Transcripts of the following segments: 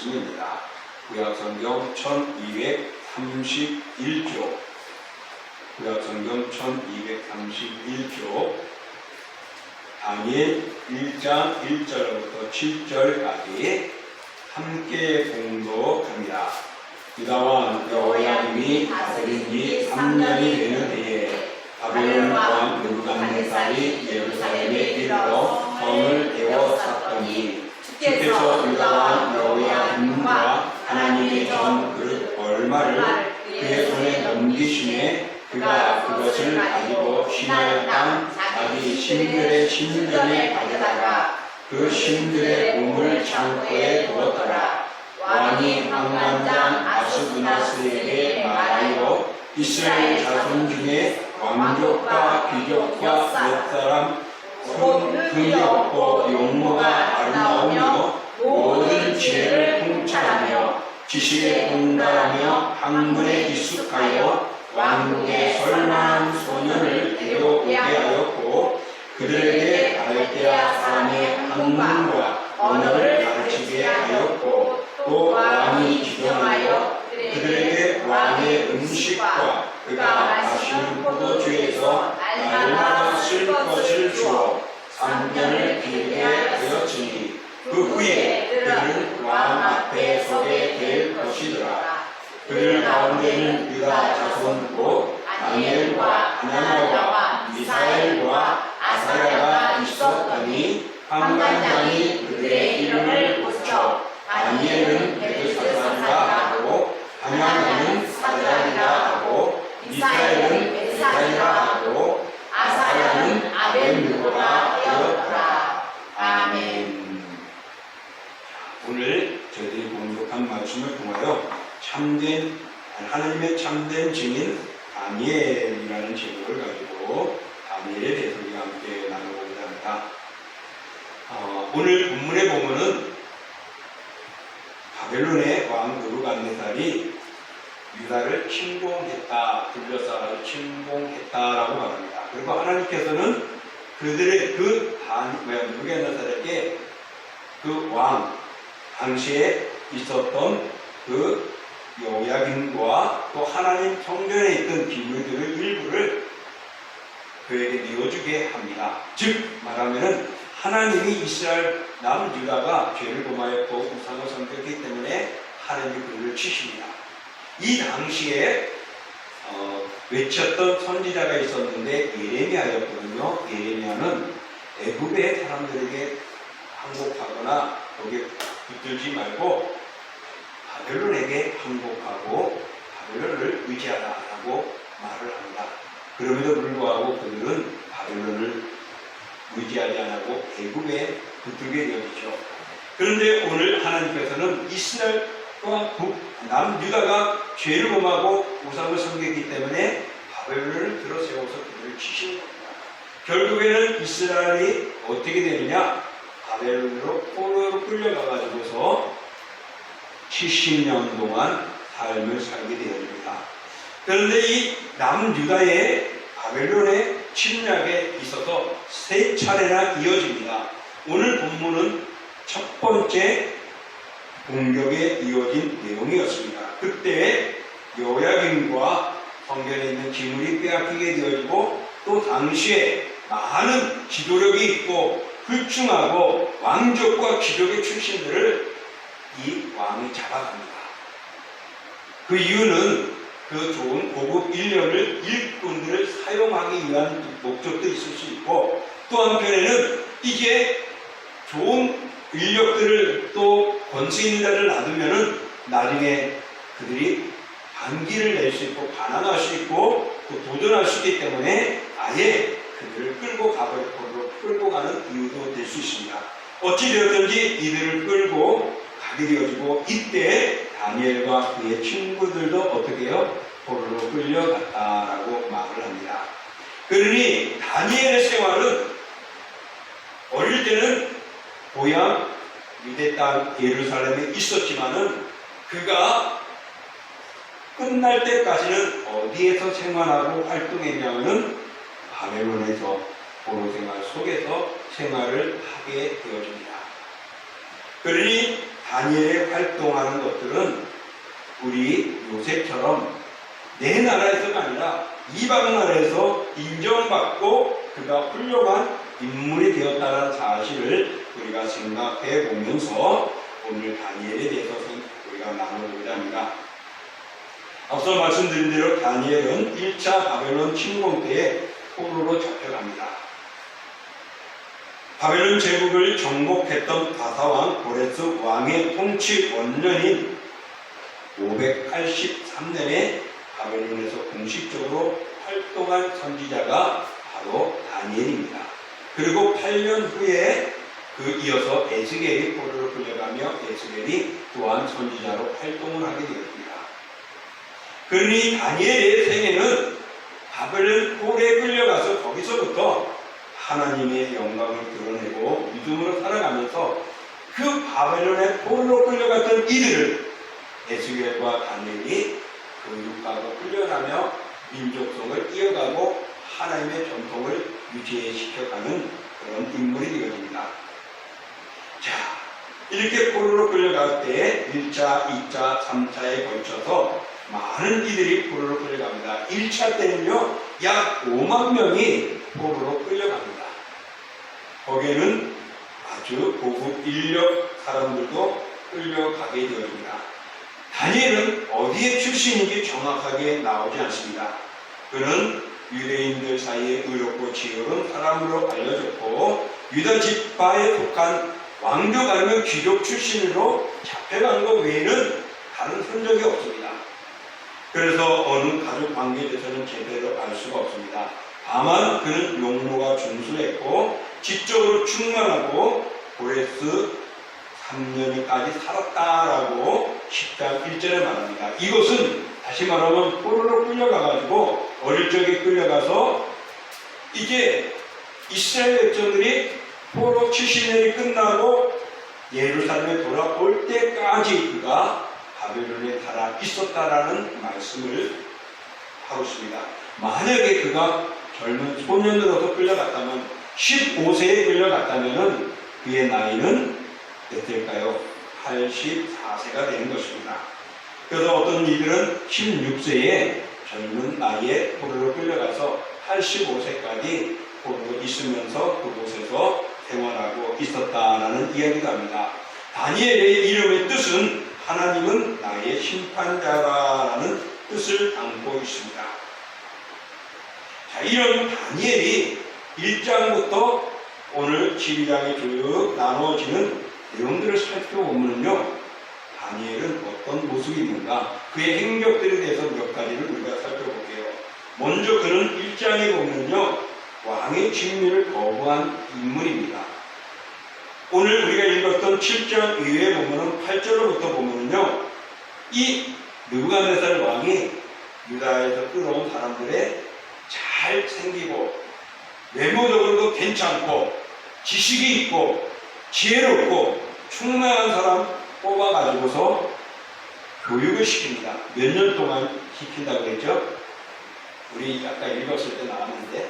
말씀입니다. 구약성경 1231조, 구약성경 1231조, 다니엘 1장 1절부터 7절까지 함께 공독합니다. 유다왕 여호야김이 다스린 지 3년이 되는 해에 바벨론 왕 느부갓네살이 예루살렘에 이르러 성을 에워쌌더니 주께서 유다왕 여호야김과 하나님의 전 그릇 얼마를 그의 손에 넘기심에 그가 그것을 가지고 시나이 땅 자기 신들의 신전에 가져다가 그 신들의 몸을 창고에 두었더라. 왕이 황관장 아스부나스에게 말하여 이스라엘 자손 중에 왕족과 귀족과 옛사람 흠이 없고 용모가 아름다우며 모든 지혜를 통찰하며 지식에 통달하며 학문에 익숙하여 왕국에 설만한 소년을 데려오게 하였고 그들에게 갈대아 사람의 학문과 언어를 가르치게 하였고 또 왕이 지정하여 그들에게 왕의 음식과 그가 마시는 포도주에서 날마다 쓸 것을 주어 3년을 길게 하였으니 그 후에 그들은 왕 앞에 서게 될 것이더라. 그들 가운데는 유다 자손 곧 다니엘과 하나냐와 미사엘과 아사랴가 있었더니 황관장이 그들의 이름을 고쳐 다니엘은 벨사살이라 하고 하나냐는 사드락이라 하고 미사엘은 메사이라 하고 아사랴는 아벤느고라 하였더라. 아멘. 오늘 저희들이 공독한 말씀을 통하여 하나님의 참된 증인 다니엘이라는 제목을 가지고 다니엘에 대해서 우리가 함께 나눠보고자 합니다. 오늘 본문에 보면은 바벨론의 왕 느부갓네살이 유다를 침공했다, 둘러싸고 침공했다라고 말합니다. 그리고 하나님께서는 그들의 느부갓네살에게 그 왕 당시에 있었던 그 여호야김과 또 하나님 성전에 있던 기물들의 일부를 그에게 내어주게 합니다. 즉 말하면은 하나님이 이스라엘 남유다가 죄를 범하였고 우상을 섬겼기 때문에 하나님이 그들을 치십니다. 이 당시에 외쳤던 선지자가 있었는데 예레미야였거든요. 예레미야는 애굽의 사람들에게 항복하거나 거기에 붙들지 말고 바벨론에게 항복하고 바벨론을 의지하라라고 말을 합니다. 그럼에도 불구하고 그들은 바벨론을 의지하지 않고 애굽에 붙들게 되었죠. 그런데 오늘 하나님께서는 이스라엘과 남유다가 죄를 범하고 우상을 섬겼기 때문에 바벨론을 들어세워서 그들을 치시는 겁니다. 결국에는 이스라엘이 어떻게 되느냐? 바벨론으로 포로로 끌려가가지고서 70년 동안 삶을 살게 되었습니다. 그런데 이 남유다의 바벨론의 침략에 있어서 세 차례나 이어집니다. 오늘 본문은 첫 번째 공격에 이어진 내용이었습니다. 그때 여호야김과 성전에 있는 기물이 빼앗기게 되어지고 또 당시에 많은 지도력이 있고 훌륭하고 왕족과 귀족의 출신들을 이 왕이 잡아갑니다. 그 이유는 그 좋은 고급 인력을 일꾼들을 사용하기 위한 목적도 있을 수 있고 또 한편에는 이게 좋은 인력들을 또 권세 있는 자를 놔두면은 나중에 그들이 반기를 낼 수 있고 반항할 수 있고 또 도전할 수 있기 때문에 아예 그들을 끌고 가는 이유도 될 수 있습니다. 어찌되었든지 이들을 끌고 가게 되어지고 이때 다니엘과 그의 친구들도 어떻게 해요? 포로로 끌려갔다라고 말을 합니다. 그러니 다니엘의 생활은 어릴 때는 고향 유대 땅 예루살렘에 있었지만은 그가 끝날 때까지는 어디에서 생활하고 활동했냐면은 바벨론에서 포로 생활 속에서 생활을 하게 되어집니다. 그러니 다니엘이 활동하는 것들은 우리 요셉처럼 내 나라에서가 아니라 이방 나라에서 인정받고 그가 훌륭한 인물이 되었다는 사실을 우리가 생각해 보면서 오늘 다니엘에 대해서 우리가 나눠보고자 합니다. 앞서 말씀드린 대로 다니엘은 1차 바벨론 침공 때에 포로로 잡혀갑니다. 바벨론 제국을 정복했던 바사왕 고레스 왕의 통치 원년인 583년에 바벨론에서 공식적으로 활동한 선지자가 바로 다니엘입니다. 그리고 8년 후에 이어서 에스겔이 포로로 끌려가며 에스겔이 또한 선지자로 활동을 하게 되었습니다. 그러니 다니엘의 생애는 바벨론 홀에 끌려가서 거기서부터 하나님의 영광을 드러내고 믿음으로 살아가면서 그 바벨론의 포로로 끌려갔던 이들을 에스겔과 다니엘이 교육하고 훈련하며 민족성을 이어가고 하나님의 전통을 유지시켜가는 그런 인물이 되어집니다. 자, 이렇게 포로로 끌려갈 때 1차, 2차, 3차에 걸쳐서 많은 이들이 포로로 끌려갑니다. 1차 때는요, 약 5만 명이 포로로 끌려갑니다. 거기에는 아주 고급 인력 사람들도 끌려가게 되어집니다. 다니엘은 어디에 출신인지 정확하게 나오지 않습니다. 그는 유대인들 사이에 의롭고 지혜로운 사람으로 알려졌고 유다 지파에 속한 왕족 아니면 귀족 출신으로 잡혀간 것 외에는 다른 흔적이 없습니다. 그래서 어느 가족 관계에 대해서는 제대로 알 수가 없습니다. 다만 그는 용모가 준수했고 지적으로 충만하고 고레스 3년까지 살았다라고 10장 1절에 말합니다. 이것은 다시 말하면 포로로 끌려가가지고 어릴 적에 끌려가서 이제 이스라엘 백성들이 포로 70년이 끝나고 예루살렘에 돌아올 때까지 그가 바벨론에 달아 있었다라는 말씀을 하고 있습니다. 만약에 그가 젊은 소년으로서 끌려갔다면 15세에 끌려갔다면 그의 나이는 몇 대일까요? 84세가 되는 것입니다. 그래서 어떤 이들은 16세에 젊은 나이에 포로로 끌려가서 85세까지 포로로 있으면서 그곳에서 생활하고 있었다라는 이야기가 합니다. 다니엘의 이름의 뜻은 하나님은 나의 심판자라는 뜻을 담고 있습니다. 자, 이런 다니엘이 1장부터 오늘 12장에 쭉 나눠지는 내용들을 살펴보면요, 다니엘은 어떤 모습이 있는가, 그의 행적들에 대해서 몇 가지를 우리가 살펴볼게요. 먼저 그는 1장에 보면요, 왕의 직무를 거부한 인물입니다. 오늘 우리가 읽었던 7장 이후에 보면은 8절로부터 보면은요, 이 느부갓네살 왕이 유다에서 끌어온 사람들의 잘 생기고 외모적으로도 괜찮고 지식이 있고 지혜롭고 충만한 사람 뽑아가지고서 교육을 시킵니다. 몇 년 동안 시킨다고 했죠? 우리 아까 읽었을 때 나왔는데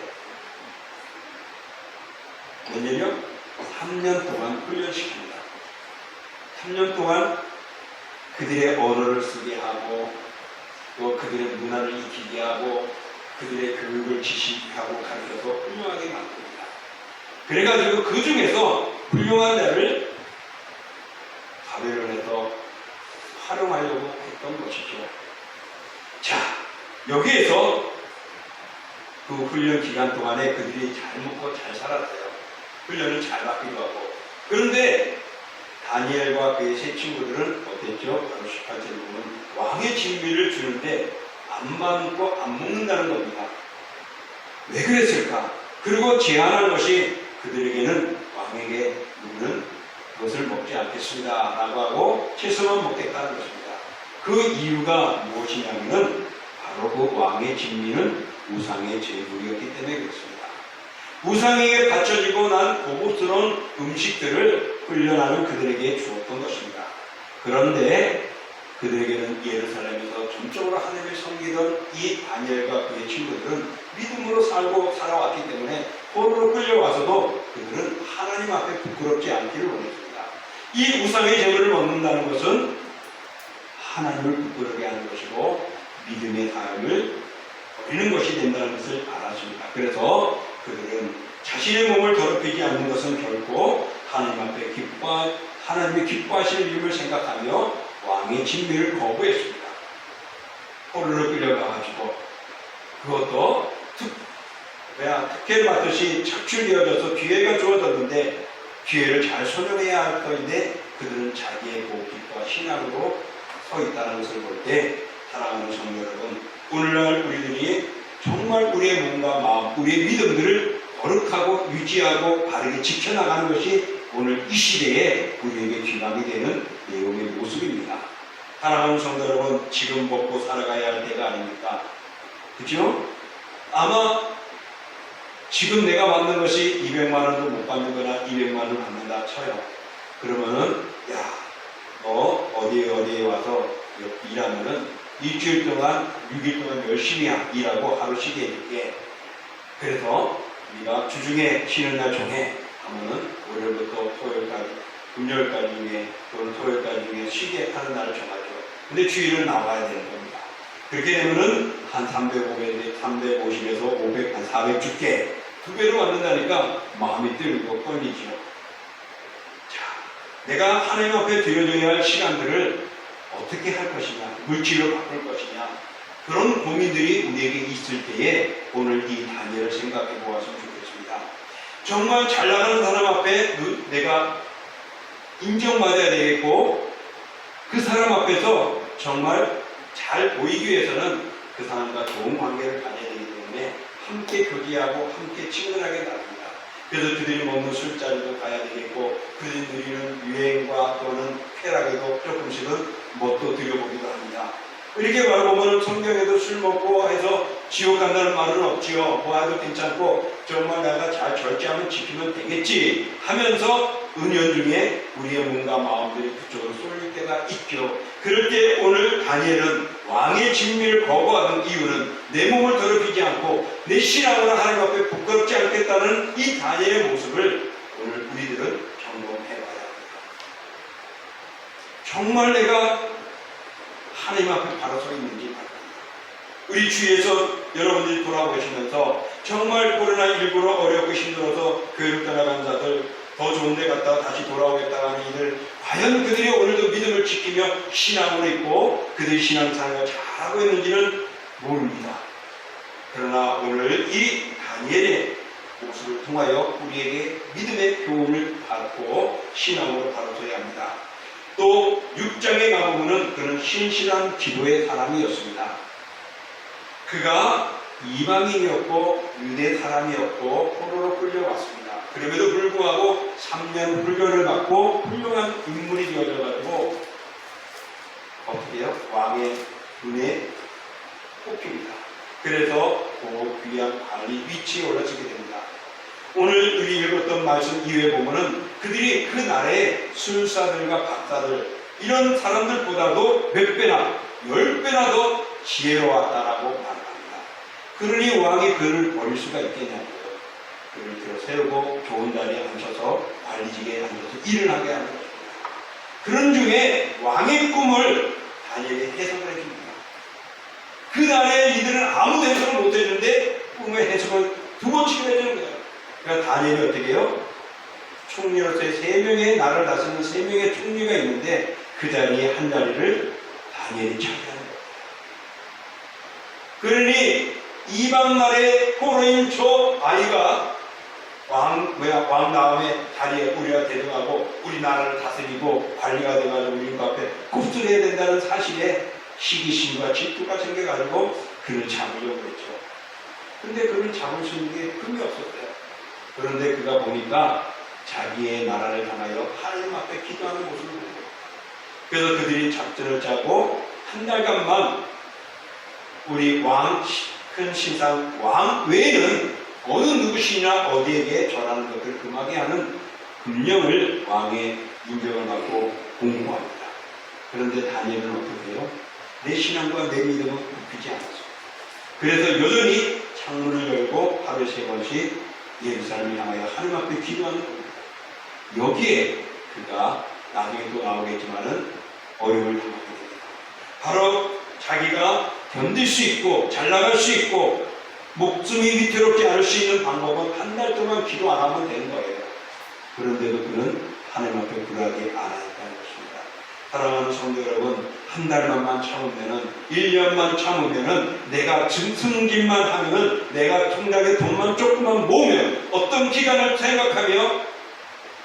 몇 년이요? 3년 동안 훈련시킵니다. 3년 동안 그들의 언어를 쓰게 하고 또 그들의 문화를 익히게 하고 그들의 교육을 지식하고 가르쳐서 훌륭하게 만듭니다. 그래가지고 그 중에서 훌륭한 자를 바벨론에서 활용하려고 했던 것이죠. 자, 여기에서 그 훈련 기간 동안에 그들이 잘 먹고 잘 살았어요. 훈련을 잘 받기도 하고. 그런데 다니엘과 그의 세 친구들은 어땠죠? 바로 18절에 보면 왕의 진미를 주는데 안 받고 안 먹는다는 겁니다. 왜 그랬을까? 그리고 제안한 것이 그들에게는 왕에게 우리는 그것을 먹지 않겠습니다 라고 하고 채소만 먹겠다는 것입니다. 그 이유가 무엇이냐면 바로 그 왕의 진미는 우상의 제물이었기 때문에 그렇습니다. 우상에게 바쳐지고 난 고급스러운 음식들을 훈련하는 그들에게 주었던 것입니다. 그런데 그들에게는 예루살렘에서 전적으로 하나님을 섬기던 이 다니엘과 그의 친구들은 믿음으로 살고 살아왔기 때문에 포로로 끌려와서도 그들은 하나님 앞에 부끄럽지 않기를 원했습니다. 이 우상의 제물을 먹는다는 것은 하나님을 부끄러게 하는 것이고 믿음의 삶을 버리는 것이 된다는 것을 알았습니다. 그래서 그들은 자신의 몸을 더럽히지 않는 것은 결코 하나님 앞에 하나님의 기뻐하시는 일을 생각하며 왕의 진미를 거부했습니다. 포로로 끌려가가지고 그것도 특혜를 받듯이 착출되어져서 기회가 주어졌는데 기회를 잘 손용해야 할 터인데 그들은 자기의 기뻐와 신앙으로 서 있다는 것을 볼 때 사랑하는 성도 여러분, 오늘날 우리들이 정말 우리의 몸과 마음, 우리의 믿음들을 거룩하고 유지하고 바르게 지켜나가는 것이 오늘 이 시대에 우리에게 기반이 되는 내용의 모습입니다. 사랑하는 성도 여러분, 지금 먹고 살아가야 할 때가 아닙니까? 그죠? 아마 지금 내가 받는 것이 200만 원도 못 받는 거나 200만 원을 받는다 쳐요. 그러면은 야, 너 어디에 와서 일하면은 일주일 동안 6일 동안 열심히 일하고 하루 쉬게 해줄게. 그래서 우리가 주중에 쉬는 날 정해 하면은 월요일부터 토요일까지, 금요일까지 중에 또는 토요일까지 중에 쉬게 하는 날을 정하죠. 근데 주일은 나와야 되는 겁니다. 그렇게 되면은 한 350에서 500, 한 400 줄게. 2배로 받는다니까 마음이 떨리고 떨리죠. 자, 내가 하나님 앞에 드려줘야 할 시간들을 어떻게 할 것이냐, 물질로 바꿀 것이냐, 그런 고민들이 우리에게 있을 때에 오늘 이 다니엘을 생각해 보았으면 좋겠습니다. 정말 잘 나가는 사람 앞에 내가 인정받아야 되겠고, 그 사람 앞에서 정말 잘 보이기 위해서는 그 사람과 좋은 관계를 가져야 되기 때문에 함께 교제하고 함께 친근하게 나갑니다. 그래서 그들이 먹는 술자리도 가야 되겠고, 그들이 누리는 유행과 또는 쾌락에도 조금씩은 뭣도 들여보기도 합니다. 이렇게 말해보면 성경에도 술 먹고 해서 지옥 간다는 말은 없지요. 뭐 해도 괜찮고 정말 내가 잘 절제하면 지키면 되겠지 하면서 은연중에 우리의 몸과 마음들이 그쪽으로 쏠릴 때가 있죠. 그럴 때 오늘 다니엘은 왕의 진미를 거부하는 이유는 내 몸을 더럽히지 않고 내 신앙으로 하나님 앞에 부끄럽지 않겠다는 이 다니엘의 모습을 오늘 우리들은 점검해봐야 합니다. 정말 내가 하나님 앞에 바로 서 있는지 말입니다. 우리 주위에서 여러분들이 돌아보시면서 정말 코로나19로 어렵고 힘들어서 교회를 떠나간 자들, 더 좋은 데 갔다가 다시 돌아오겠다고 하는 이들, 과연 그들이 오늘도 믿음을 지키며 신앙으로 있고 그들이 신앙생활을 잘하고 있는지는 모릅니다. 그러나 오늘 이 다니엘의 모습을 통하여 우리에게 믿음의 교훈을 받고 신앙으로 바로 서야 합니다. 또 6장에 가보면 그는 신실한 기도의 사람이었습니다. 그가 이방인이었고 유대 사람이었고 포로로 끌려왔습니다. 그럼에도 불구하고 3년 훈련을 받고 훌륭한 인물이 되어져가지고 어떻게 해요? 왕의 눈에 뽑힙니다. 그래서 그 귀한 관리 위치에 올라서게 됩니다. 오늘 우리 읽었던 말씀 이후에 보면은 그들이 그 나라의 술사들과 박사들 이런 사람들보다도 몇 배나 10배나 더 지혜로웠다라고 말합니다. 그러니 왕이 그를 버릴 수가 있겠냐고요. 그를 들어 세우고 좋은 자리에 앉혀서 관리직에 앉아서 일을 하게 하는 것입니다. 그런 중에 왕의 꿈을 다니엘이 해석을 해줍니다. 그 날에 이들은 아무도 해석을 못 해주는데 꿈의 해석을 2번씩이나 해주는 거예요. 그러니까 다니엘이 어떻게 해요? 총리로서의 3명의 나라를 다스리는 3명의 총리가 있는데 그 자리에 한 자리를 다니엘이 차지하는 거예요. 그러니 이방 나라의 포로인 저 아이가 왕 다음에 자리에 우리가 대등하고 우리나라를 다스리고 관리가 돼가지고 우리 앞에 굽슬해야 된다는 사실에 시기심과 질투가 생겨가지고 그를 잡으려고 했죠. 근데 그를 잡을 수 있는 게 흠이 없었어요. 그런데 그가 보니까 자기의 나라를 향하여 하나님 앞에 기도하는 모습을 보고 그래서 그들이 작전을 짜고 한 달간만 우리 큰 신상 왕 외에는 어느 누구시나 어디에게 절하는 것을 금하게 하는 금령을 왕의 인정을 받고 공부합니다. 그런데 다니엘은 어떻게 해요? 내 신앙과 내 믿음은 굽히지 않았어요. 그래서 여전히 창문을 열고 하루에 3번씩 예루살렘을 향하여 하나님 앞에 기도하는 겁니다. 여기에 그가 나중에 또 나오겠지만은 어려움을 당하게 됩니다. 바로 자기가 견딜 수 있고 잘 나갈 수 있고 목숨이 위태롭지 않을 수 있는 방법은 한 달 동안 기도 안 하면 되는 거예요. 그런데도 그는 하나님 앞에 불하게 안 하니까는 것입니다. 사랑하는 성도 여러분, 한 달만만 참으면은, 1년만 참으면은, 내가 승진만 하면은, 내가 통장에 돈만 조금만 모으면, 어떤 기간을 생각하며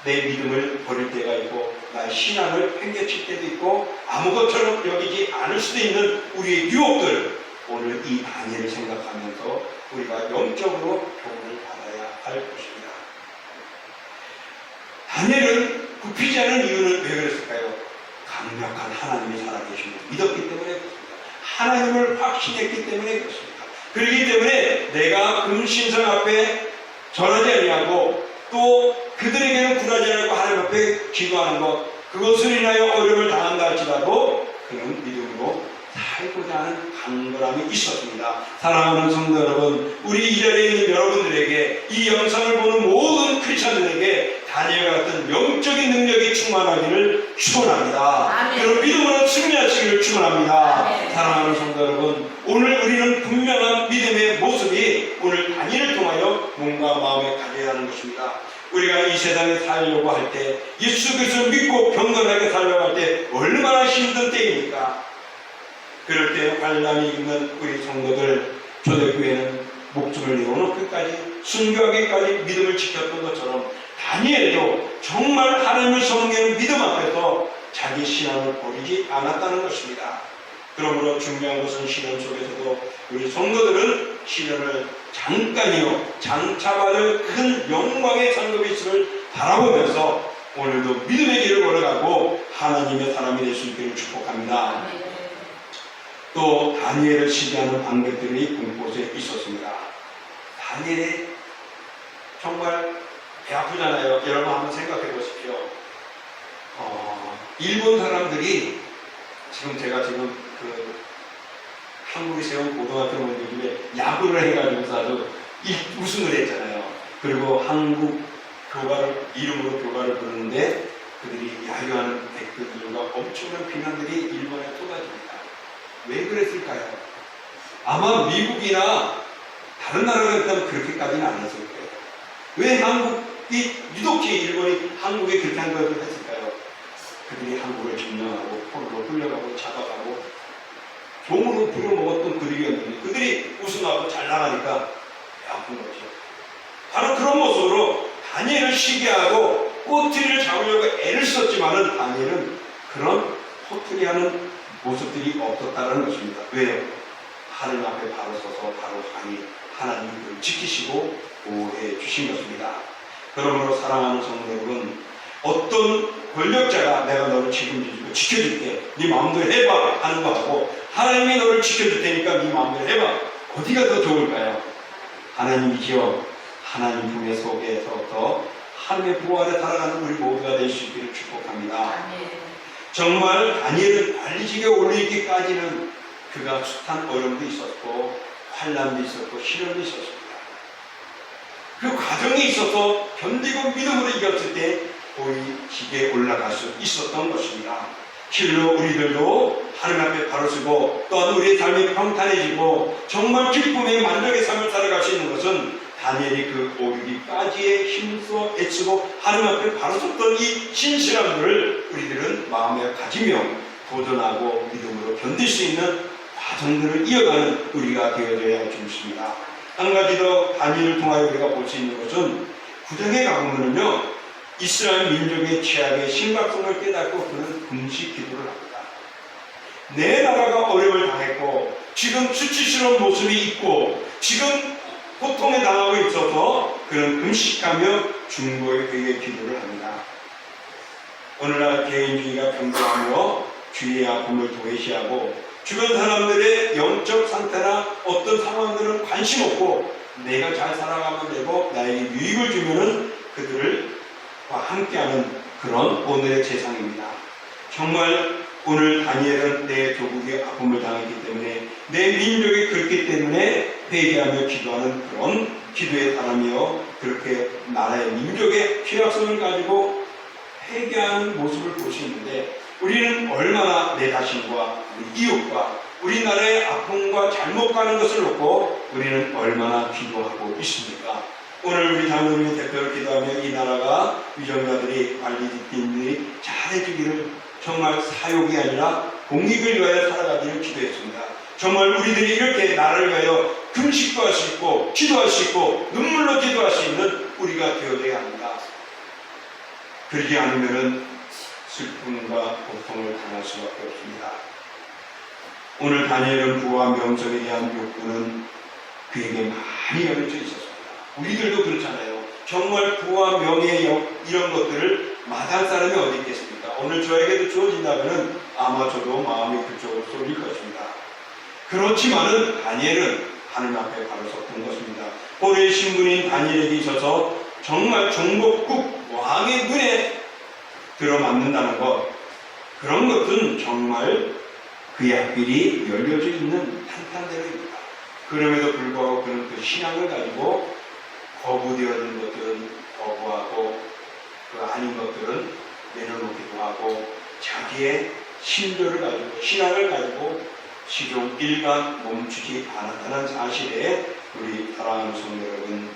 내 믿음을 버릴 때가 있고, 나의 신앙을 팽개칠 때도 있고, 아무것처럼 여기지 않을 수도 있는 우리의 유혹들, 오늘 이 다니엘을 생각하면서 우리가 영적으로 교훈을 받아야 할 것입니다. 다니엘은 굽히지 않은 이유는 왜 그랬을까요? 강력한 하나님이 살아계심을 믿었기 때문에 그렇습니다. 하나님을 확신했기 때문에 그렇습니다. 그렇기 때문에 내가 금신상 앞에 절하지 아니하고 또 그들에게는 굴하지 않고 하나님 앞에 기도하는 것, 그것을 인하여 어려움을 당한다 할지라도 그는 믿음으로 살고자 하는 강건함이 있었습니다. 사랑하는 성도 여러분, 우리 이 자리에 있는 여러분들에게, 이 영상을 보는 모든 크리스천들에게 다니엘과 같은 영적인 능력이 충만하기를 축원합니다. 그런 믿음으로 승리하시기를 축원합니다. 사랑하는 성도 여러분, 오늘 우리는 분명한 믿음의 모습이 오늘 다니엘을 통하여 몸과 마음에 가져야 하는 것입니다. 우리가 이 세상에 살려고 할 때, 예수 그리스도를 믿고 경건하게 살려고 할 때 얼마나 힘든 때입니까? 그럴 때 환난이 있는 우리 성도들, 초대교회는 목숨을 내어놓고 끝까지 순교하기까지 믿음을 지켰던 것처럼 다니엘도 정말 하나님을 섬기는 믿음 앞에서 자기 신앙을 버리지 않았다는 것입니다. 그러므로 중요한 것은 시련 속에서도 우리 성도들은 시련을 잠깐이요 장차받을 큰 영광의 상급이 있음을 바라보면서 오늘도 믿음의 길을 걸어가고 하나님의 사람이 될 수 있기를 축복합니다. 또 다니엘을 시기하는 방백들이 곳곳에 있었습니다. 다니엘이 정말 배 아프잖아요. 여러분 한번 생각해 보십시오. 일본 사람들이 제가 지금 한국에 세운 고등학교 원들 중에 야구를 해가지고 아주 우승을 했잖아요. 그리고 한국 이름으로 교가를 부르는데 그들이 야유하는 백들과 엄청난 비난들이 일본에 쏟아집니다. 왜 그랬을까요? 아마 미국이나 다른 나라가 했다면 그렇게까지는 안 했을 거예요. 왜 한국이 유독히 일본이 한국에 그렇게 한 것을 했을까요? 그들이 한국을 점령하고 포로로 끌려가고 잡아가고 종으로 부려먹었던 그들이었는데 그들이 우승하고 잘 나가니까 아픈 거죠. 바로 그런 모습으로 다니엘을 시기하고 꼬투리를 잡으려고 애를 썼지만은 다니엘은 그런 꼬투리하는 모습들이 없었다는 것입니다. 왜요? 하늘 앞에 바로 서서 바로 하나님을 지키시고 보호해 주신 것입니다. 그러므로 사랑하는 성도 여러분, 어떤 권력자가 내가 너를 책임지고 지켜줄게, 네 마음대로 해봐 하는 거하고 하나님이 너를 지켜줄 테니까 네 마음대로 해봐, 어디가 더 좋을까요? 하나님이시여, 하나님 품에 속에서부터 하나님의 보호 아래 살아가는 우리 모두가 될 수 있기를 축복합니다. 정말 다니엘은 관리직에 올리기까지는 그가 숱한 어려움도 있었고 환난도 있었고 시련도 있었습니다. 그 과정이 있어서 견디고 믿음으로 이겼을 때 고위직에 올라갈 수 있었던 것입니다. 실로 우리들도 하나님 앞에 바로 서고 또한 우리의 삶이 평탄해지고 정말 기쁨의 만족의 삶을 살아갈 수 있는 것은 다니엘이 그 오르기까지의 힘써 애쓰고 하나님 앞에 바로 섰던 이 신실함들을 우리들은 마음에 가지며 도전하고 믿음으로 견딜 수 있는 과정들을 이어가는 우리가 되어져야 할 것입니다. 한 가지 더 다니엘을 통하여 우리가 볼 수 있는 것은 9장에 가보면요, 이스라엘 민족의 최악의 심각성을 깨닫고 그는 금식 기도를 합니다. 내 나라가 어려움을 당했고 지금 수치스러운 모습이 있고 지금 고통에 당하고 있어서 그는 금식하며 중보의 회개 기도를 합니다. 오늘날 개인주의가 병들하며 주의의 아픔을 도외시하고 주변 사람들의 영적 상태나 어떤 상황들은 관심 없고 내가 잘 살아가면 되고 나에게 유익을 주면은 그들과 함께하는 그런 오늘의 세상입니다. 정말 오늘 다니엘은 내 조국의 아픔을 당했기 때문에 내 민족이 그렇기 때문에 회개하며 기도하는 그런 기도의 사람이요, 그렇게 나라의 민족의 취약성을 가지고 회개하는 모습을 볼 수 있는데 우리는 얼마나 내 자신과 우리 이웃과 우리나라의 아픔과 잘못 가는 것을 놓고 우리는 얼마나 기도하고 있습니까? 오늘 우리 장로님의 대표를 기도하며 이 나라가 위정자들이 관리 집기인들이 잘해주기를 정말 사욕이 아니라 공익을 위하여 살아가기를 기도했습니다. 정말 우리들이 이렇게 나라를 위하여 금식도 할 수 있고 기도할 수 있고 눈물로 기도할 수 있는 우리가 되어져야 합니다. 그러지 않으면 슬픔과 고통을 당할 수밖에 없습니다. 오늘 다니엘은 부와 명성에 대한 욕구는 그에게 많이 열려져 있었습니다. 우리들도 그렇잖아요. 정말 부와 명예 이런 것들을 마다할 사람이 어디 있겠습니까? 오늘 저에게도 주어진다면 아마 저도 마음이 그쪽으로 쏠릴 것입니다. 그렇지만은 다니엘은 하늘 앞에 바로 섰던 것입니다. 고레 신분인 다니엘에게 있어서 정말 종복국 왕의 눈에 들어맞는다는 것, 그런 것은 정말 그의 앞길이 열려져 있는 탄탄대로입니다. 그럼에도 불구하고 그는 그 신앙을 가지고 거부되어진 것들은 거부하고 그 아닌 것들은 내려놓기도 하고 자기의 신조를 가지고 신앙을 가지고 시종 일간 멈추지 않았다는 사실에 우리 사랑하는 성도 여러분,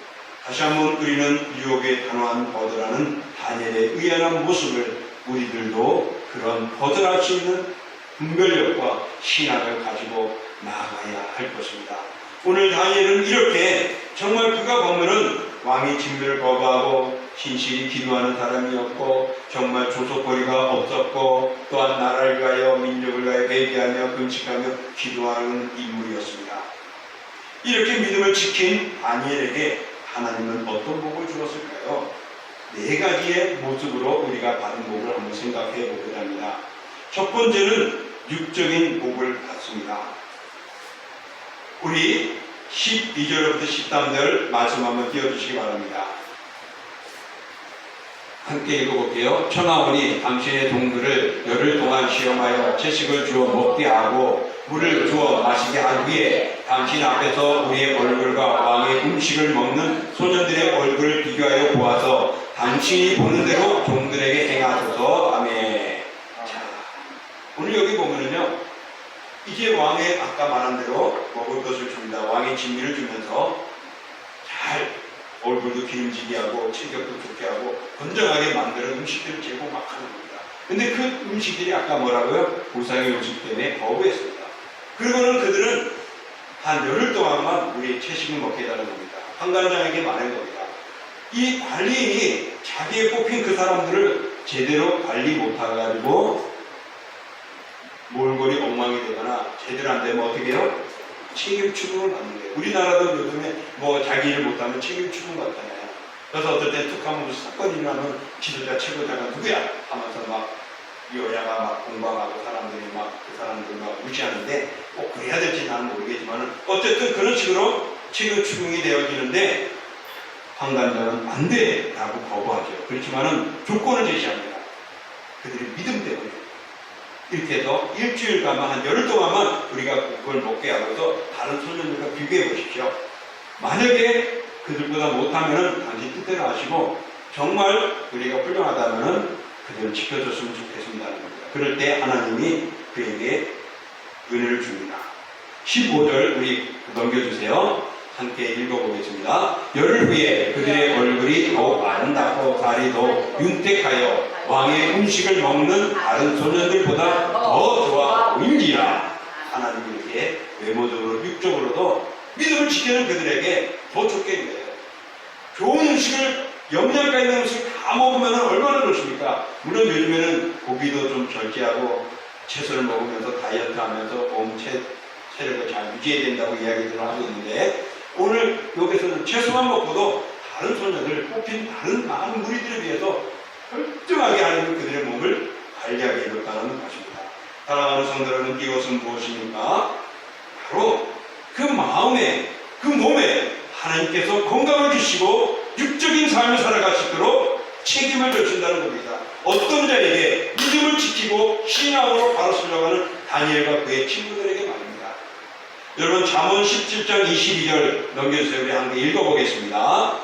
다시 한번 우리는 유혹에 단호한 버드라는 다니엘의 의연한 모습을 우리들도 그런 버드할 수 있는 분별력과 신앙을 가지고 나아가야 할 것입니다. 오늘 다니엘은 이렇게 정말 그가 보면은 왕이 진멸을 거부하고 신실히 기도하는 사람이었고 정말 조속거리가 없었고 또한 나라를 위하여 민족을 위하여 회개하며 금식하며 기도하는 인물이었습니다. 이렇게 믿음을 지킨 다니엘에게 하나님은 어떤 복을 주었을까요? 네 가지의 모습으로 우리가 받은 복을 한번 생각해 보고자 합니다. 첫 번째는 육적인 복을 받습니다. 우리 12절부터 13절 말씀 한번 띄워주시기 바랍니다. 함께 읽어볼게요. 천하오니 당신의 동들을 열흘 동안 시험하여 채식을 주어 먹게 하고 물을 주어 마시게 한 후에 당신 앞에서 우리의 얼굴과 왕의 음식을 먹는 소년들의 얼굴을 비교하여 보아서 당신이 보는 대로 종들에게 행하소서. 아멘. 자, 오늘 여기 보면은요, 이제 왕의 아까 말한 대로 먹을 것을 줍니다. 왕의 진미를 주면서 잘 얼굴도 기름지게 하고 체격도 좋게 하고 건강하게 만드는 음식들을 제공하는 겁니다. 근데 그 음식들이 아까 뭐라고요? 우상의 음식 때문에 거부했습니다. 그리고는 그들은 한 열흘 동안만 우리 채식을 먹게 해달라는 겁니다. 환관장에게 말한 겁니다. 이 관리인이 자기의 뽑힌 그 사람들을 제대로 관리 못해가지고 몰골이 엉망이 되거나 제대로 안 되면 어떻게 해요? 책임 추궁을 받는 거예요. 우리나라도 요즘에 뭐 자기 일 못하면 책임 추궁 받잖아요. 그래서 어떨 때 툭 하면 사건이 일어나면 지도자 최고자가 누구야? 하면서 막 여야가 막 공방하고 사람들이 막 그 사람들 막 무시하는데 꼭 그래야 될지 나는 모르겠지만 어쨌든 그런 식으로 책임 추궁이 되어지는데 환관장은 안 돼! 라고 거부하죠. 그렇지만은 조건을 제시합니다. 그들의 믿음 때문에. 이렇게 해서 일주일간만 한 열흘 동안만 우리가 그걸 먹게 하고서 다른 소년들과 비교해 보십시오. 만약에 그들보다 못하면은 당신 뜻대로 하시고 정말 우리가 훌륭하다면은 그들을 지켜줬으면 좋겠습니다는 겁니다. 그럴 때 하나님이 그에게 은혜를 줍니다. 15절 우리 넘겨주세요. 함께 읽어보겠습니다. 열흘 후에 그들의 얼굴이 더욱 아름답고 살이 더욱 윤택하여 왕의 음식을 먹는 다른 소년들보다 더 좋아 보인지라. 하나님이 이렇게 외모적으로 육적으로도 믿음을 지키는 그들에게 더 좋게 해요. 좋은 음식을 영양가 있는 음식을 다 먹으면 얼마나 좋습니까? 물론 요즘에는 고기도 좀 절제하고 채소를 먹으면서 다이어트 하면서 몸 체력을 잘 유지해야 된다고 이야기들을 하고 있는데 오늘 여기서는 채소만 먹고도 다른 소년들 뽑힌 다른 많은 무리들에 비해서 헐뚱하게 하나님 그들의 몸을 관리하게 해줬다는 것입니다. 사랑하는 성도 여러분, 이것은 무엇입니까? 바로 그 마음에 그 몸에 하나님께서 건강을 주시고 육적인 삶을 살아갈 수 있도록 책임을 져준다는 겁니다. 어떤 자에게 믿음을 지키고 신앙으로 바로 살려가는 다니엘과 그의 친구들에게 말입니다. 여러분 잠언 17장 22절 넘겨주세요. 우리 함께 읽어보겠습니다.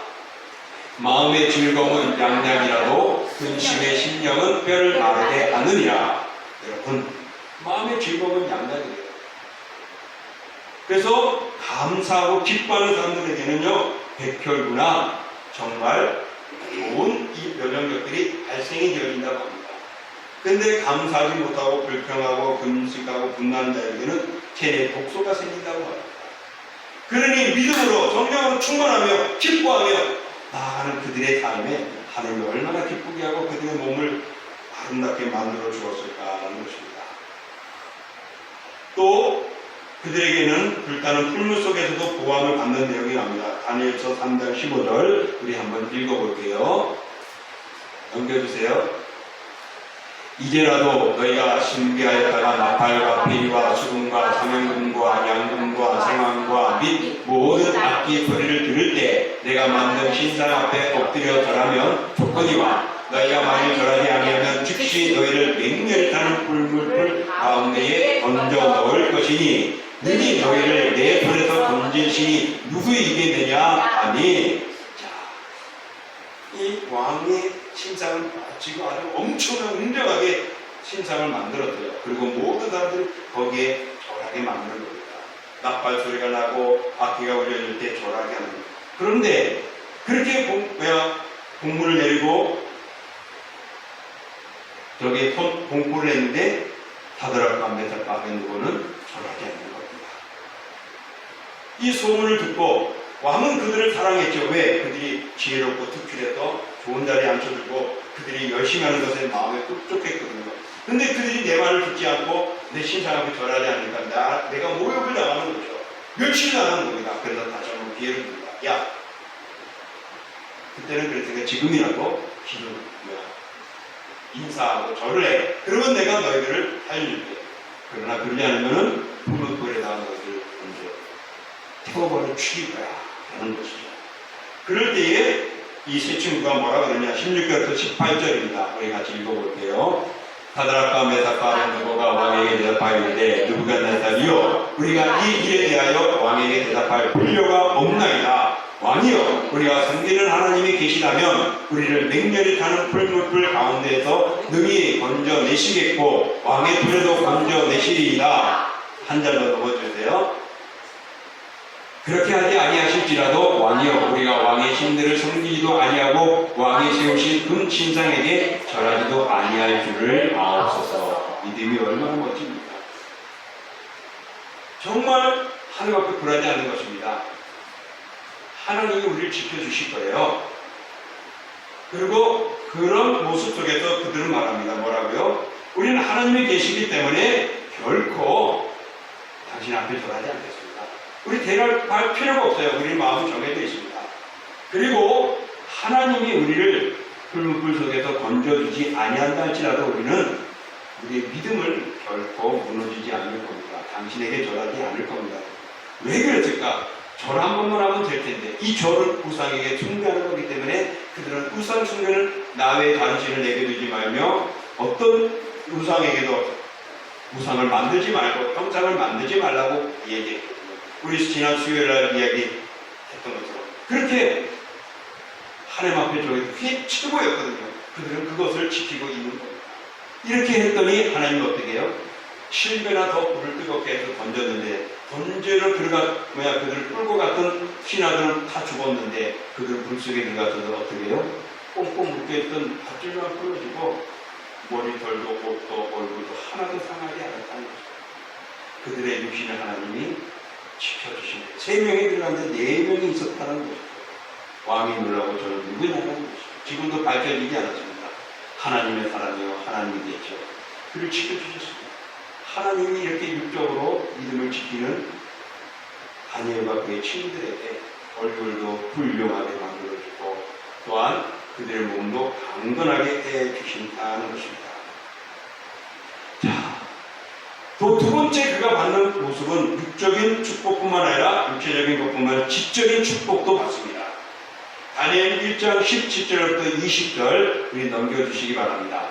마음의 즐거움은 양약이라도 근심의 심령은 뼈를 마르게 하느니라. 여러분, 마음의 즐거움은 양날이에요. 그래서 감사하고 기뻐하는 사람들에게는요, 백혈구나 정말 좋은 이 면역력들이 발생이 되어진다고 합니다. 근데 감사하지 못하고 불평하고 금식하고 분노하는 자에게는 체내 독소가 생긴다고 합니다. 그러니 믿음으로 성령으로 충만하며 기뻐하며 나아가는 그들의 삶에 하나님이 얼마나 기쁘게 하고 그들의 몸을 아름답게 만들어 주었을까 하는 것입니다. 또 그들에게는 불타는 풀물 속에서도 보호함을 받는 내용이 나옵니다. 다니엘서 3장 15절 우리 한번 읽어볼게요. 넘겨주세요. 이제라도 너희가 신비하였다가 나팔과 피리와 수금과 사명금과 양금과 생황과 및 모든 악기 소리를 들을 때 내가 만든 신상 앞에 엎드려 절하면 조건이와 너희가 만일 절하지 아니하면 즉시 너희를 맹렬히 타는 불물불 가운데에 던져 넣을 것이니 능히 너희를 내 손에서 던질 신이 누구이겠느냐 하니. 자, 이 왕의 신상을 지금 아주 엄청난 웅장하게 신상을 만들었대요. 그리고 모든 사람들이 거기에 절하게 만드는 겁니다. 나팔 소리가 나고 바퀴가 울려질 때 절하게 하는 겁니다. 그런데 그렇게 공문을 내리고 저기 공포를 했는데 사드락과 메삭과 아벤느고는 절하지 않는 겁니다. 이 소문을 듣고 왕은 그들을 사랑했죠. 왜? 그들이 지혜롭고 특출해서 좋은 자리에 앉혀두고 그들이 열심히 하는 것에 마음에 뚝뚝했거든요. 근데 그들이 내 말을 듣지 않고 내 신상 앞에 절하지 않으니까 내가 모욕을 당하는 거죠. 며칠 당하는 겁니다. 그래서 다시 한번 기회를 줍니다. 야, 그때는 그랬으니까 지금이라도 인사하고 절을 해. 그러면 내가 너희들을 살릴게. 그러나 그러지 않으면은 불못불에다가 너희들 먼저 태워버려 죽일 거야 하는 것이죠. 그럴 때에 이 세 친구가 뭐라 그러냐. 16절부터 18절입니다. 우리 같이 읽어볼게요. 사드락과 메삭과 아벤느고가 왕에게 대답하였는데 느부갓네살이여, 우리가 이 일에 대하여 왕에게 대답할 분료가 없나이다. 왕이여, 우리가 섬기는 하나님이 계시다면 우리를 맹렬히 타는 풀물불 가운데에서 능히 건져내시겠고 왕의 불에도 건져내시리이다. 한 절로 넘어주세요. 그렇게 하지 아니하실지라도 왕이여, 우리가 왕의 신들을 섬기지도 아니하고 왕이 세우신 금 신상에게 절하지도 아니할 줄을 아옵소서. 믿음이 얼마나 멋집니까? 정말 하늘 앞에 굴하지 않는 것입니다. 하나님이 우리를 지켜주실 거예요. 그리고 그런 모습 속에서 그들은 말합니다. 뭐라고요? 우리는 하나님이 계시기 때문에 결코 당신 앞에 절하지 않겠습니다. 우리 대답할 필요가 없어요. 우리 마음이 정해져 있습니다. 그리고 하나님이 우리를 풀물불 속에서 건져주지 아니한다 할지라도 우리는 우리의 믿음을 결코 무너지지 않을 겁니다. 당신에게 절하지 않을 겁니다. 왜 그랬을까? 절 한 번만 하면 될 텐데 이 절을 우상에게 숭배하는 거기 때문에 그들은 우상 숭배는 나 외에 다른 신을 내게 두지 말며 어떤 우상에게도 우상을 만들지 말고 형상을 만들지 말라고 얘기했거든요. 우리 지난 수요일날 이야기했던 것처럼 그렇게 하나님 앞에 저게 최고였거든요. 그들은 그것을 지키고 있는 겁니다. 이렇게 했더니 하나님은 어떻게 해요? 7배나 더 불을 뜨겁게 해서 던졌는데 던지러 그들을 끌고 갔던 신하들은 다 죽었는데 그들은 불 속에 들어가서 어떻게 해요? 꽁꽁 묶여있던 밧줄만 풀어지고 머리털도 옷도 얼굴도 하나도 상하지 않았다는 것입니다. 그들의 육신을 하나님이 지켜주시는 3명이 들어갔는데 4명이 있었다는 것이죠. 왕이 놀라고 저는 누구냐는 것이죠. 지금도 밝혀지지 않았습니다. 하나님의 사람이요 하나님이겠죠. 그를 지켜주셨습니다. 하나님이 이렇게 육적으로 믿음을 지키는 다니엘과 그의 친구들에게 얼굴도 훌륭하게 만들어주고 또한 그들의 몸도 강건하게 해주신다는 것입니다. 자, 또 두 번째 그가 받는 모습은 육적인 축복뿐만 아니라 육체적인 것뿐만 아니라 지적인 축복도 받습니다. 다니엘 1장 17절부터 20절 우리 넘겨주시기 바랍니다.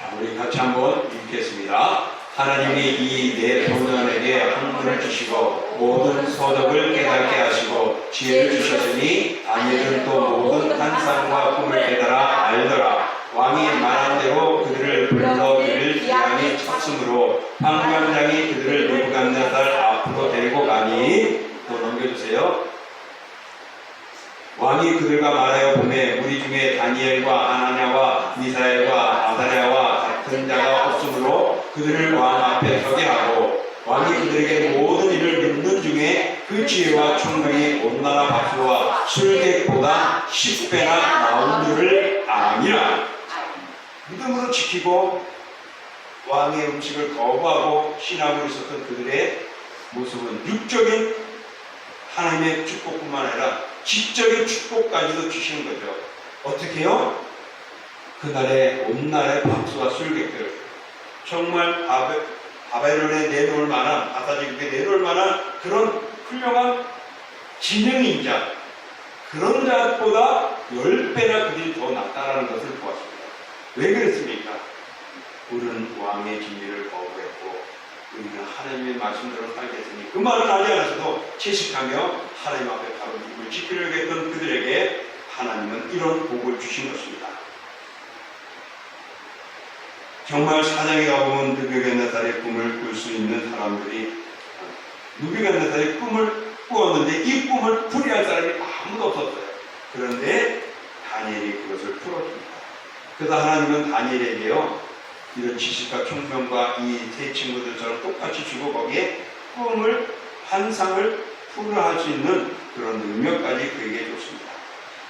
자, 우리 같이 한번 읽겠습니다. 하나님이 이 네 소년에게 학문을 주시고 모든 소덕을 깨닫게 하시고 지혜를 주셨으니 다니엘은 또 모든 환상과 꿈을 깨달아 알더라. 왕이 말한 대로 그들을 불러 그를 기한이 쳤으므로 황관장이 그들을 느부갓네살 앞으로 데리고 가니, 또 넘겨주세요. 왕이 그들과 말하여 보매 무리 중에 다니엘과 아나냐와 미사엘과 아사랴와 같은 자가 없으므로 그들을 왕 앞에 서게 하고, 왕이 그들에게 모든 일을 믿는 중에 그 지혜와 총명이 온 나라 박수와 술객보다 10배나 나온 줄을 아니라. 믿음으로 지키고 왕의 음식을 거부하고 신앙으로 있었던 그들의 모습은 육적인 하나님의 축복뿐만 아니라 지적인 축복까지도 주시는 거죠. 어떻게요? 그날의 온 나라의 박수와 술객들, 정말 바벨론에 내놓을 만한, 바사지국에 내놓을 만한 그런 훌륭한 지능인자, 그런 자보다 10배나 그들이 더 낫다라는 것을 보았습니다. 왜 그랬습니까? 우리는 왕의 진리를 거부했고 우리는 하나님의 말씀대로 살겠으니, 그 말을 알지 않아서도 채식하며 하나님 앞에 바로 입을 지키려고 했던 그들에게 하나님은 이런 복을 주신 것입니다. 정말 사장에 가보면 느부갓네살의 꿈을 꿀 수 있는 사람들이 느부갓네살의 꿈을 꾸었는데 이 꿈을 풀이할 사람이 아무도 없었어요. 그런데 다니엘이 그것을 풀어줍니다. 그래서 하나님은 다니엘에게요, 이런 지식과 총명과 이 세 친구들처럼 똑같이 주고 거기에 꿈을, 환상을 풀어할 수 있는 그런 능력까지 그에게 줬습니다.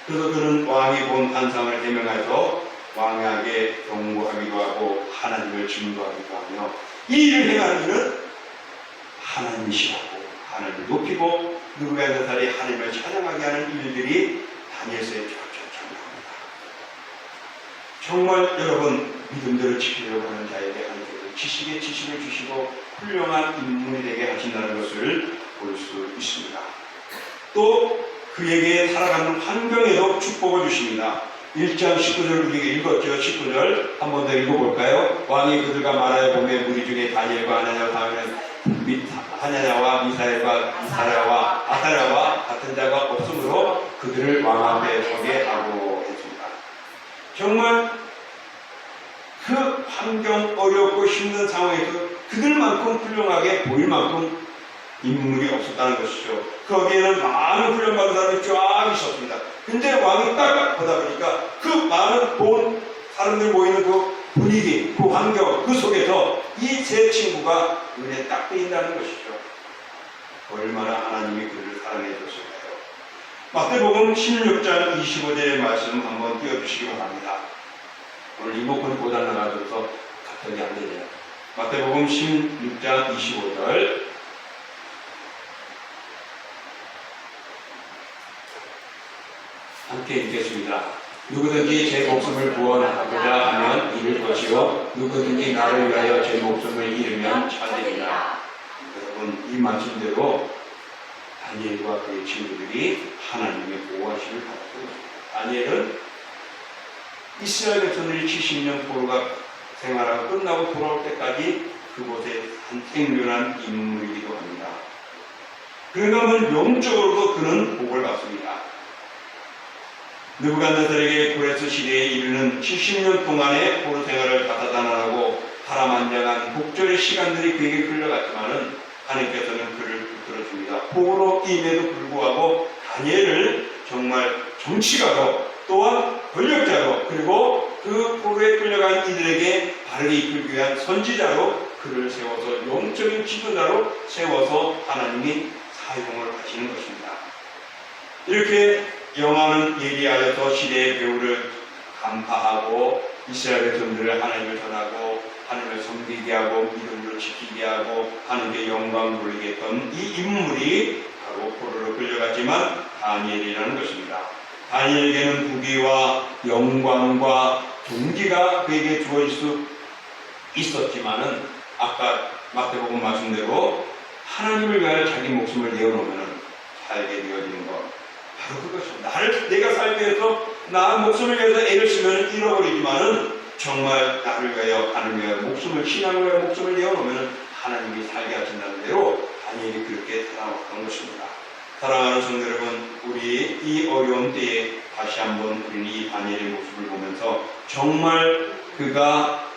그래서 그는 왕이 본 환상을 해명해서 왕에게 경고하기도 하고 하나님을 증거하기도 하며, 이 일을 행하는 일은 하나님이시라고 하나님을 높이고 느부갓네살이 하나님을 찬양하게 하는 일들이 다니엘서에 쫙쫙 나옵니다. 정말 여러분, 믿음대로 지키려고 하는 자에게 하나님께서 지식에 지식을 주시고 훌륭한 인물이 되게 하신다는 것을 볼 수 있습니다. 또 그에게 살아가는 환경에도 축복을 주십니다. 1장 19절 우리가 읽었죠. 19절 한 번 더 읽어볼까요? 왕이 그들과 말하여 보매 무리 중에 다니엘과 하냐냐와 미사엘과 이사랴와 아사랴와 같은 자가 없으므로 그들을 왕 앞에 서게 하고 했습니다. 정말 그 환경, 어렵고 힘든 상황에서 그들만큼 훌륭하게 보일 만큼 인물이 없었다는 것이죠. 거기에는 많은 훈련받은 사람이 쫙 있었습니다. 근데 왕이 딱 보다 보니까 그 많은 본 사람들 모이는 그 분위기, 그 환경, 그 속에서 이 세 친구가 눈에 딱 보인다는 것이죠. 얼마나 하나님이 그들을 사랑해 줬을까요? 마태복음 16장 25절의 말씀 한번 띄워주시기 바랍니다. 오늘 이목구는 못 나가줘서 갑자기 안 되네요. 마태복음 16장 25절. 함께 읽겠습니다. 누구든지 제 목숨을 구원하고자 하면 잃을 것이요 누구든지 나를 위하여 제 목숨을 잃으면 찾으리라. 여러분, 이 말씀대로 다니엘과 그의 친구들이 하나님의 보호하심을 받았습니다. 다니엘은 이스라엘 백성들이 70년 포로가 생활하고 끝나고 돌아올 때까지 그곳에 한 생존한 인물이기도 합니다. 그러면 영적으로도 그는 복을 받습니다. 느부갓네살에게 고레스 시대에 이르는 70년 동안의 포로 생활을 다사다난하고 파란만장한 복절의 시간들이 그에게 흘러갔지만은 하나님께서는 그를 붙들어줍니다. 포로임에도 불구하고 다니엘을 정말 정치가로 또한 권력자로, 그리고 그 포로에 끌려간 이들에게 바르게 이끌기 위한 선지자로 그를 세워서 영적인 지도자로 세워서 하나님이 사용을 하시는 것입니다. 이렇게 영화는 예리하여서 시대의 배후를 간파하고 이스라엘 백성들을 하나님을 전하고 하나님을 섬기게 하고 믿음으로 지키게 하고 하나님께 영광 돌리게 했던 이 인물이 바로 포로로 끌려갔지만 다니엘이라는 것입니다. 다니엘에게는 부귀와 영광과 존귀가 그에게 주어질 수 있었지만은 아까 마태복음 말씀대로 하나님을 위하여 자기 목숨을 내어놓으면 살게 되어지는 것, 바로 그것입니다. 내가 살기 위해서 나 목숨을 위해서 애를 쓰면 잃어버리지만은 정말 나를 위하여 하나님을 위하여 목숨을, 신앙을 위하여 목숨을 내어놓으면 것입니다. 사랑하는 성도 여러분, 우리 이 어려운 때에 다시 한번 우리는 이 다니엘의 모습을 보면서 정말 그가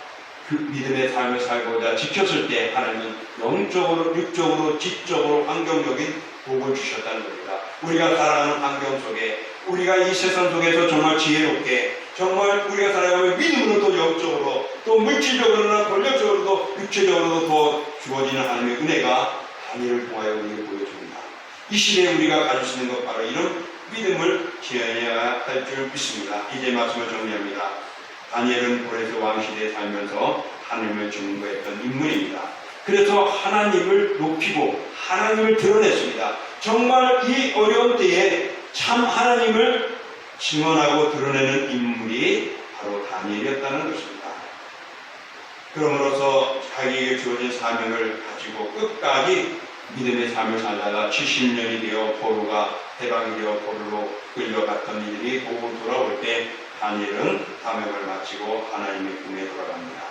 그 믿음의 삶을 살고자 지켰을 때 하나님은 영적으로, 육적으로, 지적으로 환경적인 복을 주셨다는 겁니다. 우리가 살아가는 환경 속에, 우리가 이 세상 속에서 정말 지혜롭게, 정말 우리가 살아가면 믿음으로 또 영적으로, 또 물질적으로나 권력적으로도 육체적으로도 더 주어지는 하나님의 은혜가 다니엘을 통하여 우리에게 보여줍니다. 이 시대에 우리가 가질 수 있는 것 바로 이런 믿음을 지어야 할 줄 믿습니다. 이제 말씀을 정리합니다. 다니엘은 고레스 왕시대에 살면서 하나님을 증거했던 인물입니다. 그래서 하나님을 높이고 하나님을 드러냈습니다. 정말 이 어려운 때에 참 하나님을 증언하고 드러내는 인물이 바로 다니엘이었다는 것입니다. 그러므로서 자기에게 주어진 사명을 가지고 끝까지 믿음의 삶을 살다가 70년이 되어 포로가 해방이 되어 포로로 끌려갔던 이들이 보고 돌아올 때 다니엘은 사명을 마치고 하나님의 품에 돌아갑니다.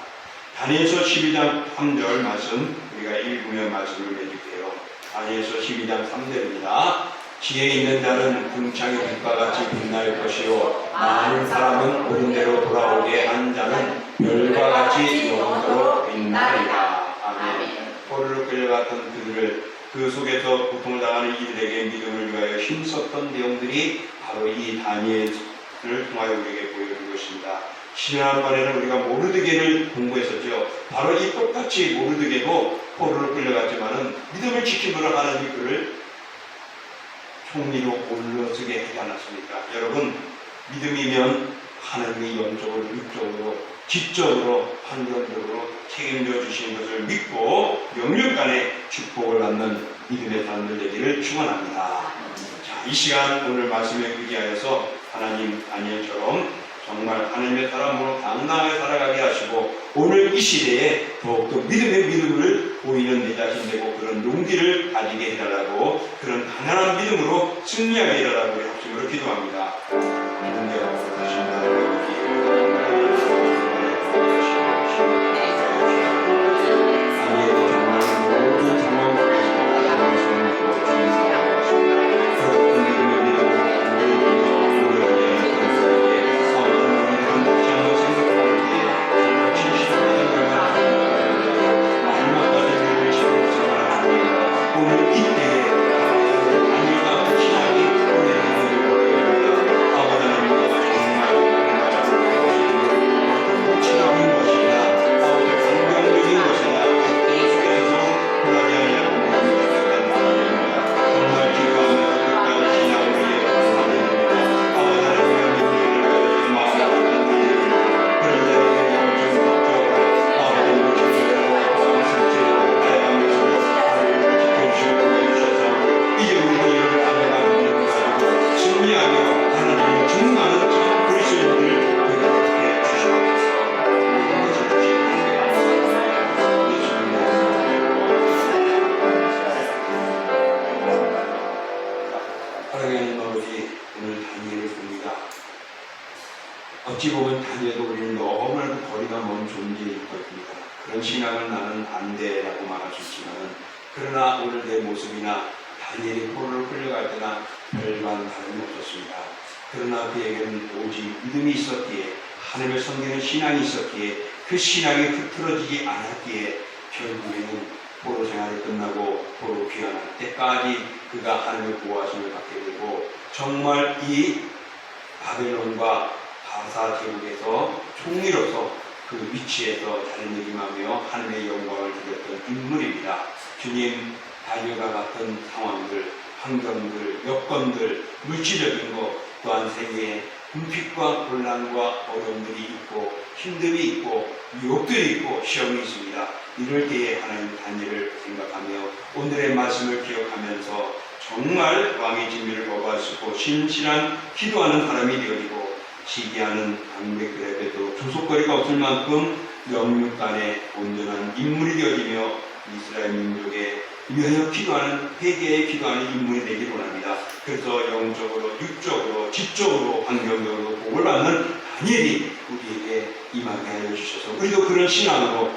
다니엘서 12장 3절 말씀 우리가 읽으며 말씀을 맺을게요. 다니엘서 12장 3절입니다. 지혜 있는 자는 궁창의 빛과 같이 빛날 것이요 많은 사람은 옳은 대로 돌아오게 한 자는 별과 같이 영원토록 빛나리라. 아멘. 포로로 끌려갔던 그들을 그 속에서 고통을 당하는 이들에게 믿음을 위하여 힘썼던 내용들이 바로 이 다니엘을 통하여 우리에게 보여준 것입니다. 지난번에는 우리가 모르드게를 공부했었죠. 바로 이 똑같이 모르드게도 포로로 끌려갔지만은 믿음을 지킴으로 하나님이 그를 총리로 올려서게 하지 않았습니까? 여러분, 믿음이면 하나님이 영적으로, 육적으로, 지적으로, 환경적으로 책임져 주시는 것을 믿고 영육간의 축복을 받는 믿음의 사람들 되기를 축원합니다. 자, 이 시간 오늘 말씀에 의지하여서 하나님 다니엘처럼 정말 하나님의 사람으로 당당하게 살아가게 하시고 오늘 이 시대에 더욱더 믿음을 보이는 내 자신 되고 그런 용기를 가지게 해달라고 그런 강한 믿음으로 승리하게 해달라고 우리 합심으로 기도합니다. 어찌 보면 다니엘도 우리는 너무나도 거리가 먼 존재일 것입니다. 그런 신앙은 나는 안 돼라고 말할 수 있지만 그러나 오늘 내 모습이나 다니엘이 포로로 끌려갈 때나 별반 다름이 없었습니다. 그러나 그에게는 오직 믿음이 있었기에 하나님을 섬기는 신앙이 있었기에 그 신앙이 흐트러지지 않았기에 결국에는 포로 생활이 끝나고 포로 귀환할 때까지 그가 하나님의 보호하심을 받게 되고 정말 이 바벨론과 바사 제국에서 총리로서 그 위치에서 자리매김하며 하나님의 영광을 드렸던 인물입니다. 주님, 다니엘과 같은 상황들, 환경들, 여건들, 물질적인 것 또한 세계에 궁핍과 곤란과 어려움들이 있고 힘듦이 있고 유혹들이 있고 시험이 있습니다. 이럴 때에 하나님 다니엘을 생각하며 오늘의 말씀을 기억하면서 정말 왕의 진미를 거부할 수 있고 신실한 기도하는 사람이 되어지고 시기하는 방백들에게도 조속거리가 없을 만큼 영육간의 온전한 인물이 되어지며 이스라엘 민족에 위하여 기도하는 회개에 기도하는 인물이 되길 원합니다. 그래서 영적으로, 육적으로, 지적으로, 환경적으로 복을 받는 다니엘이 우리에게 임하게 하여 주셔서 우리도 그런 신앙으로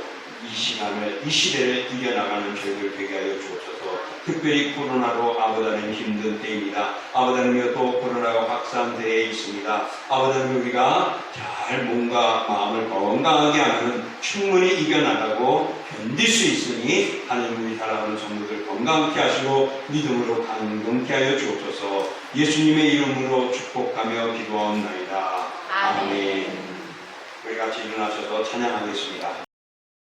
이 시간을, 이 시대를 이겨나가는 저희들 되게 하여 주옵소서. 특별히 코로나로 아버다는 힘든 때입니다. 아버다는 또 코로나가 확산되어 있습니다. 아버다는 우리가 잘 몸과 마음을 건강하게 하는 충분히 이겨나가고 견딜 수 있으니 하나님 우리 사랑하는 성도들 건강케 하시고 믿음으로 강건케 하여 주옵소서. 예수님의 이름으로 축복하며 기도하옵나이다. 아멘. 우리 같이 일어나셔서 찬양하겠습니다.